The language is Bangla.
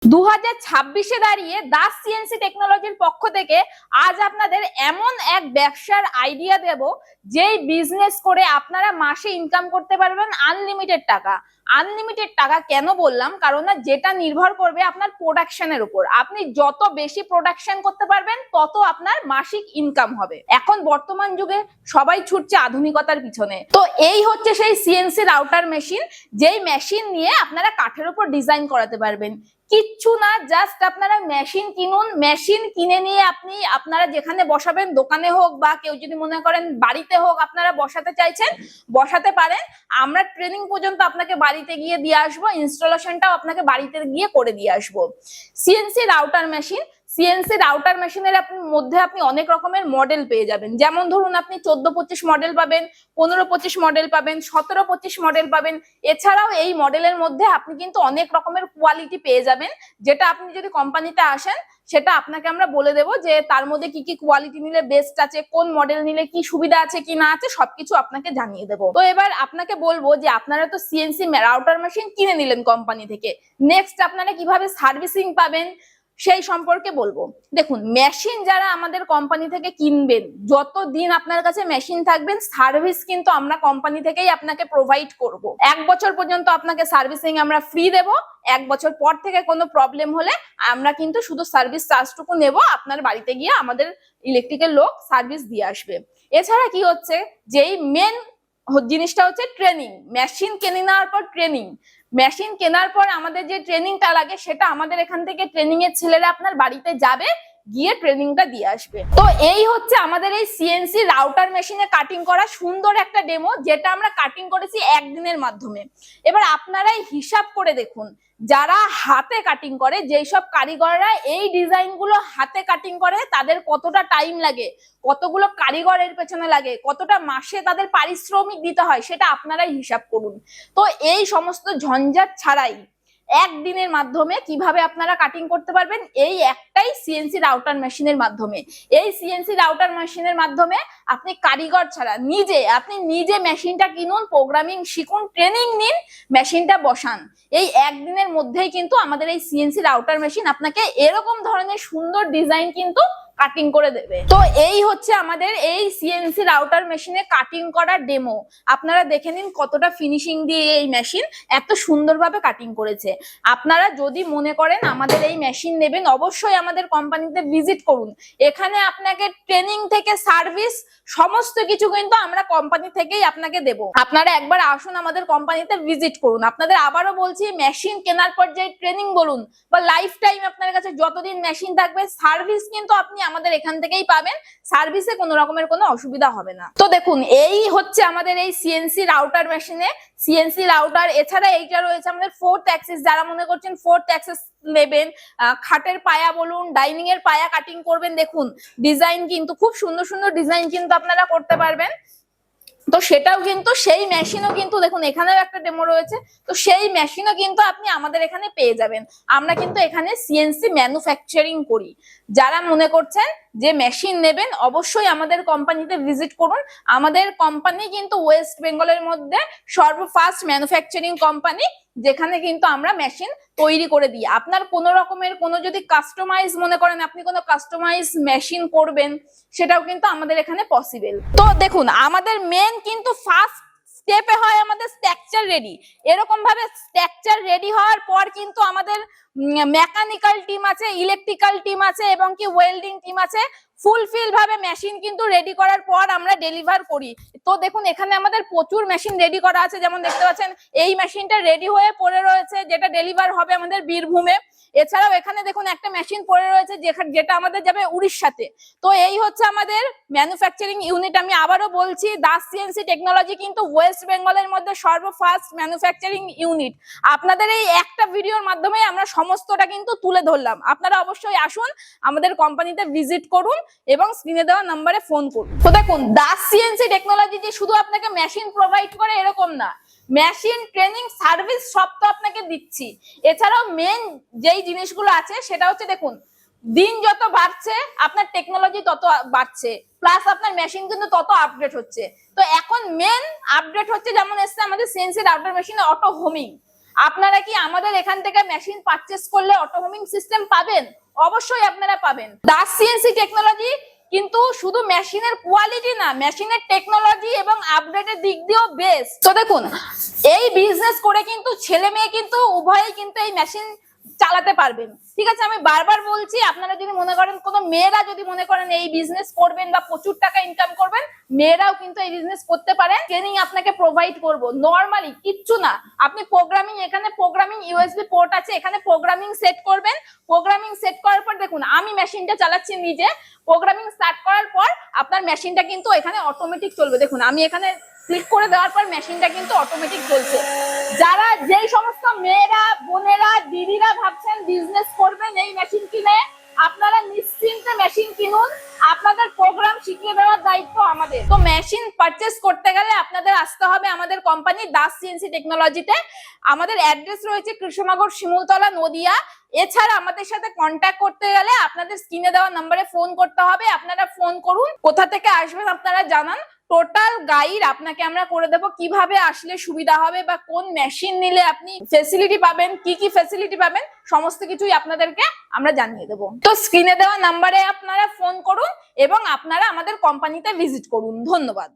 2026-এ দাঁড়িয়ে দাস সিএনসি টেকনোলজির পক্ষ থেকে আজ আপনাদের এমন এক ব্যবসার আইডিয়া দেব, যেই বিজনেস করে আপনারা মাসে ইনকাম করতে পারবেন আনলিমিটেড টাকা। আনলিমিটেড টাকা কেন বললাম? কারণ না, যেটা নির্ভর করবে আপনার প্রোডাকশনের উপর। আপনি যত বেশি প্রোডাকশন করতে পারবেন তত আপনার মাসিক ইনকাম হবে। এখন বর্তমান যুগে সবাই ছুটছে আধুনিকতার পিছনে। তো এই হচ্ছে সেই সিএনসি রাউটার মেশিন, যেই মেশিন নিয়ে আপনারা কাঠের উপর ডিজাইন করাতে পারবেন। কিচ্ছু না, জাস্ট আপনারা মেশিন কিনুন। মেশিন কিনে নিয়ে আপনারা যেখানে বসাবেন, দোকানে হোক বা কেউ যদি মনে করেন বাড়িতে হোক আপনারা বসাতে চাইছেন, বসাতে পারেন। আমরা ট্রেনিং পর্যন্ত আপনাকে বাড়িতে গিয়ে দিয়ে আসবো, ইনস্টলেশনটাও আপনাকে বাড়িতে গিয়ে করে দিয়ে আসবো। CNC router machine, CNC router মেশিনের মধ্যে আপনি অনেক রকমের মডেল পেয়ে যাবেন। যেমন ধরুন, আপনি 14-25 মডেল পাবেন, 15-25 মডেল পাবেন, 17-25 মডেল পাবেন। এছাড়াও এই মডেলের মধ্যে আপনি কিন্তু অনেক রকমের কোয়ালিটি পেয়ে যাবেন, যেটা আপনি যদি কোম্পানিতে আসেন সেটা আপনাকে আমরা বলে দেবো যে তার মধ্যে কি কি কোয়ালিটি নিলে বেস্ট আছে, কোন মডেল নিলে কি সুবিধা আছে কি না আছে, সবকিছু আপনাকে জানিয়ে দেবো। তো এবার আপনাকে বলবো যে আপনারা তো সিএনসি রাউটার মেশিন কিনে নিলেন কোম্পানি থেকে, নেক্সট আপনারা কিভাবে সার্ভিসিং পাবেন সেই সম্পর্কে বলবো। দেখুন, মেশিন যারা আমাদের কোম্পানি থেকে কিনবেন, যতদিন আপনার কাছে মেশিন থাকবেন, সার্ভিস কিন্তু আমরা কোম্পানি থেকেই আপনাকে প্রোভাইড করব। 1 বছর পর্যন্ত আপনাকে সার্ভিসিং আমরা ফ্রি দেব। 1 বছর পর থেকে কোনো প্রবলেম হলে আমরা কিন্তু শুধু সার্ভিস চার্জটুকু নেব, আপনার বাড়িতে গিয়ে আমাদের ইলেকট্রিকের লোক সার্ভিস দিয়ে আসবে। এছাড়া কি হচ্ছে, যেই মেন জিনিসটা হচ্ছে ট্রেনিং। মেশিন কিনে নেওয়ার পর ট্রেনিং, মেশিন কেনার পর আমাদের যে ট্রেনিংটা লাগে সেটা আমাদের এখান থেকে ট্রেনিং এর ছেলেরা আপনার বাড়িতে যাবে, গিয়ে ট্রেনিংটা দিয়ে আসবে। তো এই হচ্ছে আমাদের এই সিএনসি রাউটার মেশিনে কাটিং করা সুন্দর একটা ডেমো, যেটা আমরা কাটিং করেছি একদিনের মাধ্যমে। এবার আপনারাই হিসাব করে দেখুন, যারা হাতে কাটিং করে, যেই সব কারিগররা এই ডিজাইন গুলো হাতে কাটিং করে, তাদের কতটা টাইম লাগে, কতগুলো কারিগরের পেছনে লাগে, কতটা মাসে তাদের পারিশ্রমিক দিতে হয়, সেটা আপনারাই হিসাব করুন। তো এই সমস্ত ঝঞ্ঝাট ছাড়াই একদিনের মাধ্যমে কিভাবে আপনারা কাটিং করতে পারবেন, এই একটাই সিএনসি রাউটার মেশিনের মাধ্যমে। এই সিএনসি রাউটার মেশিনের মাধ্যমে আপনি কারিগর ছাড়া আপনি নিজে মেশিনটা কিনুন, প্রোগ্রামিং শিখুন, ট্রেনিং নিন, মেশিনটা বসান। এই একদিনের মধ্যেই কিন্তু আমাদের এই সিএনসি রাউটার মেশিন আপনাকে এরকম ধরনের সুন্দর ডিজাইন কিন্তু কাটিং করে দেবে। তো এই হচ্ছে আমাদের এই সিএনসি রাউটার মেশিনে কাটিং করা ডেমো। আপনারা দেখে নিন কতটা ফিনিশিং দিয়ে এই মেশিন এত সুন্দরভাবে কাটিং করেছে। আপনারা যদি মনে করেন আমাদের এই মেশিন নেবেন, অবশ্যই আমাদের কোম্পানিতে ভিজিট করুন। এখানে আপনাকে ট্রেনিং থেকে সার্ভিস সমস্ত কিছু কিন্তু আমরা কোম্পানি থেকেই আপনাকে দেব। আপনারা একবার আসুন, আমাদের কোম্পানিতে ভিজিট করুন। আপনাদের আবারও বলছি, মেশিন কেনার পর যে ট্রেনিং বলুন বা লাইফ টাইম আপনার কাছে যতদিন মেশিন থাকবে, সার্ভিস কিন্তু আপনি আমাদের এখান থেকেই পাবেন। সার্ভিসে কোনো রকমের কোনো অসুবিধা হবে না। তো দেখুন, এই হচ্ছে আমাদের এই সিএনসি রাউটার মেশিনে সিএনসি রাউটার। এছাড়া এইটা রয়েছে আমাদের 4th অ্যাক্সিস। যারা মনে করছেন 4th অ্যাক্সিস নেবেন, খাটের পায়া বলুন, ডাইনিং এর পায়া কাটিং করবেন, দেখুন ডিজাইন কিন্তু খুব সুন্দর সুন্দর ডিজাইন কিন্তু আপনারা করতে পারবেন। তো সেটাও কিন্তু, সেই মেশিনও কিন্তু দেখুন এখানেও একটা ডেমো রয়েছে। তো সেই মেশিনও কিন্তু আপনি আমাদের এখানে পেয়ে যাবেন। আমরা কিন্তু এখানে সিএনসি ম্যানুফ্যাকচারিং করি। যারা মনে করছেন যে মেশিন নেবেন, অবশ্যই আমাদের কোম্পানিতে ভিজিট করুন। আমাদের কোম্পানি কিন্তু ওয়েস্ট বেঙ্গলের মধ্যে সর্বফার্স্ট ম্যানুফ্যাকচারিং কোম্পানি, যেখানে কিন্তু আমরা মেশিন তৈরি করে দিই। আপনার কোনো রকমের কোনো যদি কাস্টমাইজ মনে করেন, আপনি কোনো কাস্টমাইজ মেশিন করবেন, সেটাও কিন্তু আমাদের এখানে পসিবল। তো দেখুন, আমাদের মেন কিন্তু ফার্স্ট স্টেপে হয় আমাদের স্ট্রাকচার রেডি। এরকম ভাবে স্ট্রাকচার রেডি হওয়ার পর কিন্তু আমাদের মেকানিক্যাল টিম আছে, ইলেকট্রিক্যাল টিম আছে এবং কি ওয়েল্ডিং টিম আছে। ফুলফিল ভাবে মেশিন কিন্তু রেডি করার পর আমরা ডেলিভার করি। তো দেখুন, এখানে আমাদের প্রচুর মেশিন রেডি করা আছে। যেমন দেখতে পাচ্ছেন এই মেশিনটা রেডি হয়ে পড়ে রয়েছে, যেটা ডেলিভার হবে আমাদের বীরভূমে। এছাড়াও এখানে দেখুন একটা মেশিন পড়ে রয়েছে, যেটা আমাদের যাবে উড়িষ্যাতে। তো এই হচ্ছে আমাদের ম্যানুফ্যাকচারিং ইউনিট। আমি আবারও বলছি, দাস সিএনসি টেকনোলজি কিন্তু ওয়েস্ট বেঙ্গলের মধ্যে সর্বফার্স্ট ম্যানুফ্যাকচারিং ইউনিট। আপনাদের এই একটা ভিডিওর মাধ্যমে আমরা সমস্তটা কিন্তু তুলে ধরলাম। আপনারা অবশ্যই আসুন, আমাদের কোম্পানিতে ভিজিট করুন এবং স্ক্রিনে দেওয়া নম্বরে ফোন করুন। তো দেখুন, দাস সিএনসি টেকনোলজি যে শুধু আপনাকে মেশিন প্রোভাইড করে এরকম না, মেশিন ট্রেনিং সার্ভিস সব তো আপনাকে দিচ্ছি। এছাড়াও মেন যেই জিনিসগুলো আছে সেটা হচ্ছে, দেখুন দিন যত বাড়ছে আপনার টেকনোলজি তত বাড়ছে, প্লাস আপনার মেশিন কিন্তু তত আপডেট হচ্ছে। তো এখন মেন আপডেট হচ্ছে, যেমন এসছে আমাদের সিএনসি রাউটার মেশিনে অটো হোমিং। আপনারা কি আমাদের এখান থেকে মেশিন পারচেস করলে অটো হোমিং সিস্টেম পাবেন? অবশ্যই আপনারা পাবেন। দাস সিএনসি টেকনোলজি কিন্তু শুধু মেশিনের কোয়ালিটি না, মেশিনের টেকনোলজি এবং আপডেটের দিক দিয়েও বেস্ট। তো দেখুন, এই বিজনেস করে কিন্তু ছেলে মেয়ে কিন্তু উভয়ই কিন্তু এই মেশিন চালাতে পারবেন। ঠিক আছে, আমি বারবার বলছি, আপনারা যদি মনে করেন, কোনো মেয়েরা যদি মনে করেন এই বিজনেস করবেন বা প্রচুর টাকা ইনকাম করবেন, মেয়েরাও কিন্তু এই বিজনেস করতে পারেন। ট্রেনিং আপনাকে প্রোভাইড করব, নরমালি কিচ্ছু না। আপনি প্রোগ্রামিং, এখানে প্রোগ্রামিং ইউএসবি পোর্ট আছে, এখানে প্রোগ্রামিং সেট করবেন। প্রোগ্রামিং সেট করার পর দেখুন, আমি মেশিনটা চালাচ্ছি নিজে। প্রোগ্রামিং স্টার্ট করার পর আপনার মেশিনটা কিন্তু এখানে অটোমেটিক চলবে। দেখুন, আমি এখানে ক্লিক করে দেওয়ার পর মেশিনটা কিন্তু অটোমেটিক চলছে। যারা, যেই সমস্ত মেয়েরা, বোনেরা, দিদিরা ভাবছেন বিজনেস করবেন এই মেশিন কিনে, আপনারা নিশ্চিন্তে মেশিন কিনুন। আপনাদের প্রোগ্রাম শিখিয়ে দেওয়ার দায়িত্ব আমাদের। তো মেশিন পারচেস করতে গেলে আপনাদের আসতে হবে আমাদের কোম্পানি দাস সিএনসি টেকনোলজিতে। আমাদের অ্যাড্রেস রয়েছে কৃষ্ণনগর, শিমুলতলা, নদিয়া। এছাড়া আমাদের সাথে কন্ট্যাক্ট করতে গেলে আপনাদের স্ক্রিনে দেওয়া নম্বরে ফোন করতে হবে। আপনারা ফোন করুন, কোথা থেকে আসবেন আপনারা জানান। টোটাল গাইড আপনাকে আমরা করে দেবো, কিভাবে আসলে সুবিধা হবে বা কোন মেশিন নিলে আপনি ফেসিলিটি পাবেন, কি কি ফেসিলিটি পাবেন, সমস্ত কিছুই আপনাদেরকে আমরা জানিয়ে দেবো। তো স্ক্রিনে দেওয়া নাম্বারে আপনারা ফোন করুন এবং আপনারা আমাদের কোম্পানিতে ভিজিট করুন। ধন্যবাদ।